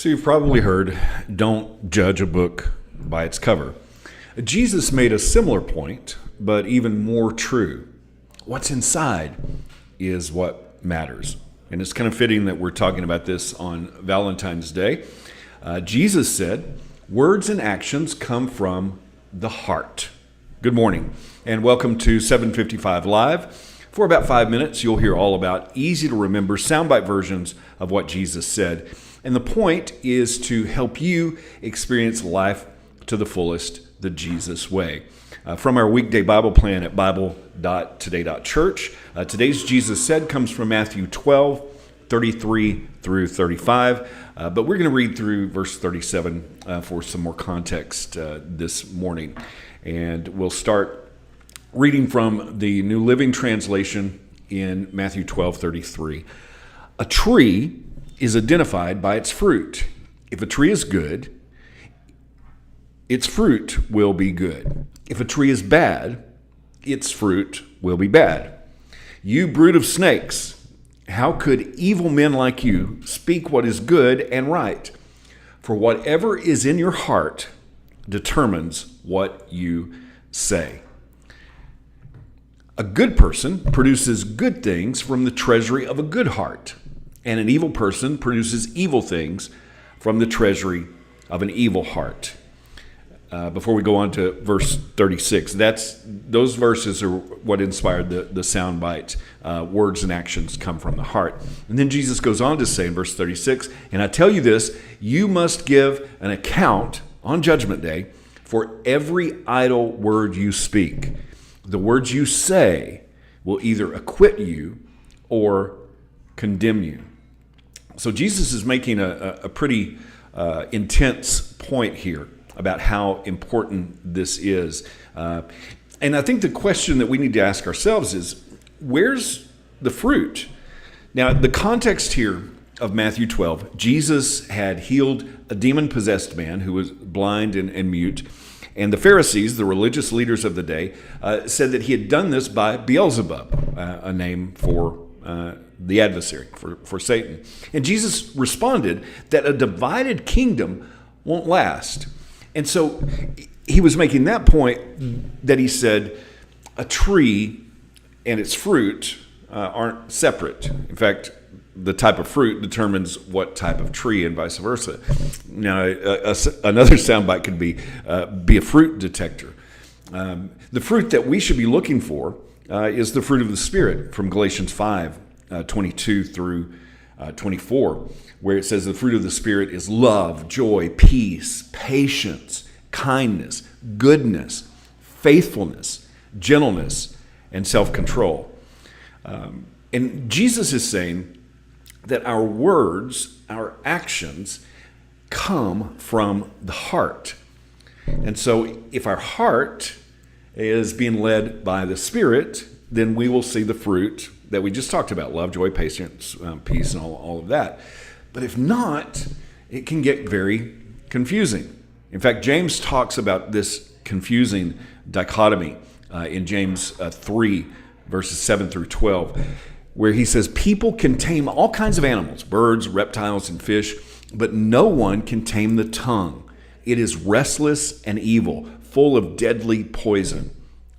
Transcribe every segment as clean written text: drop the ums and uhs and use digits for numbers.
So you've probably heard, don't judge a book by its cover. Jesus made a similar point, but even more true. What's inside is what matters. And it's kind of fitting that we're talking about this on Valentine's Day. Jesus said, words and actions come from the heart. Good morning, and welcome to 755 Live. For about 5 minutes, you'll hear all about easy-to-remember soundbite versions of what Jesus said. And the point is to help you experience life to the fullest, the Jesus way. From our weekday Bible plan at bible.today.church, today's Jesus Said comes from Matthew 12, 33 through 35. But we're going to read through verse 37 for some more context this morning. And we'll start reading from the New Living Translation in Matthew 12:33. A tree is identified by its fruit. If a tree is good, its fruit will be good. If a tree is bad, its fruit will be bad. You brood of snakes, how could evil men like you speak what is good and right? For whatever is in your heart determines what you say. A good person produces good things from the treasury of a good heart, and an evil person produces evil things from the treasury of an evil heart. Before we go on to verse 36, those verses are what inspired the sound bite. Words and actions come from the heart. And then Jesus goes on to say in verse 36, and I tell you this, you must give an account on Judgment Day for every idle word you speak. The words you say will either acquit you or condemn you. So Jesus is making a pretty intense point here about how important this is. And I think the question that we need to ask ourselves is, where's the fruit? Now, the context here of Matthew 12, Jesus had healed a demon-possessed man who was blind and mute. And the Pharisees, the religious leaders of the day, said that he had done this by Beelzebub, a name for the adversary, for Satan. And Jesus responded that a divided kingdom won't last. And so he was making that point that he said a tree and its fruit aren't separate. In fact, the type of fruit determines what type of tree and vice versa. Now, another soundbite could be a fruit detector. The fruit that we should be looking for is the fruit of the Spirit from Galatians 5, 22 through 24, where it says the fruit of the Spirit is love, joy, peace, patience, kindness, goodness, faithfulness, gentleness, and self-control. And Jesus is saying that our words, our actions, come from the heart. And so if our heart is being led by the Spirit, then we will see the fruit that we just talked about, love, joy, patience, peace, and all of that. But if not, it can get very confusing. In fact, James talks about this confusing dichotomy in James 3, verses 7 through 12, where he says, people can tame all kinds of animals, birds, reptiles, and fish, but no one can tame the tongue. It is restless and evil, full of deadly poison.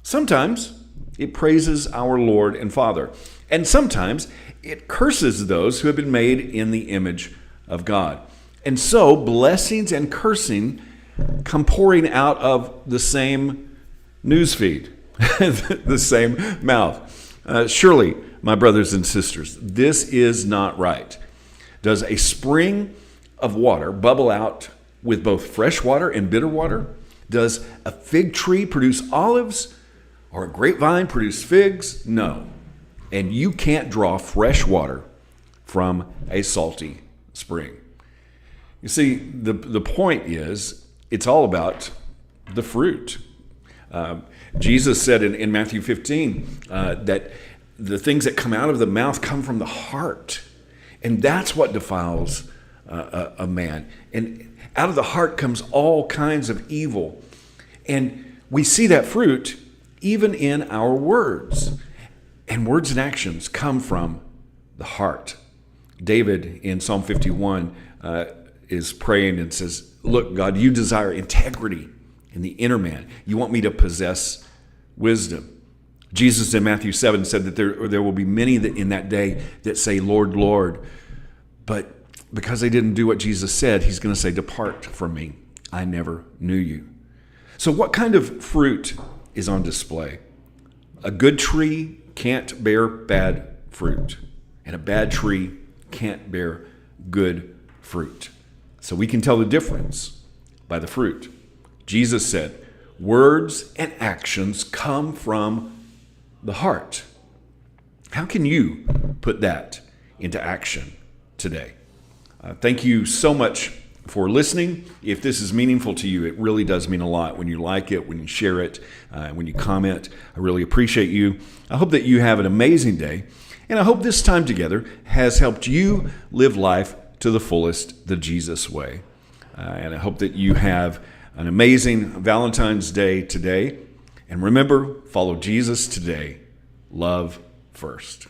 Sometimes it praises our Lord and Father, and sometimes it curses those who have been made in the image of God. And so blessings and cursing come pouring out of the same newsfeed, the same mouth. Surely, my brothers and sisters, this is not right. Does a spring of water bubble out with both fresh water and bitter water? Does a fig tree produce olives or a grapevine produce figs? No. And you can't draw fresh water from a salty spring. You see, the point is, it's all about the fruit. Jesus said in Matthew 15 that the things that come out of the mouth come from the heart. And that's what defiles a man. And out of the heart comes all kinds of evil. And we see that fruit even in our words. And words and actions come from the heart. David in Psalm 51 is praying and says, look, God, you desire integrity in the inner man. You want me to possess wisdom. Jesus in Matthew 7 said that there will be many that in that day that say, Lord, Lord. But because they didn't do what Jesus said, he's going to say, depart from me. I never knew you. So what kind of fruit is on display? A good tree can't bear bad fruit, and a bad tree can't bear good fruit. So we can tell the difference by the fruit. Jesus said, words and actions come from the heart. How can you put that into action today? Thank you so much for listening. If this is meaningful to you, it really does mean a lot when you like it, when you share it, when you comment. I really appreciate you. I hope that you have an amazing day, and I hope this time together has helped you live life to the fullest, the Jesus way. And I hope that you have an amazing Valentine's Day today. And remember, follow Jesus today. Love first.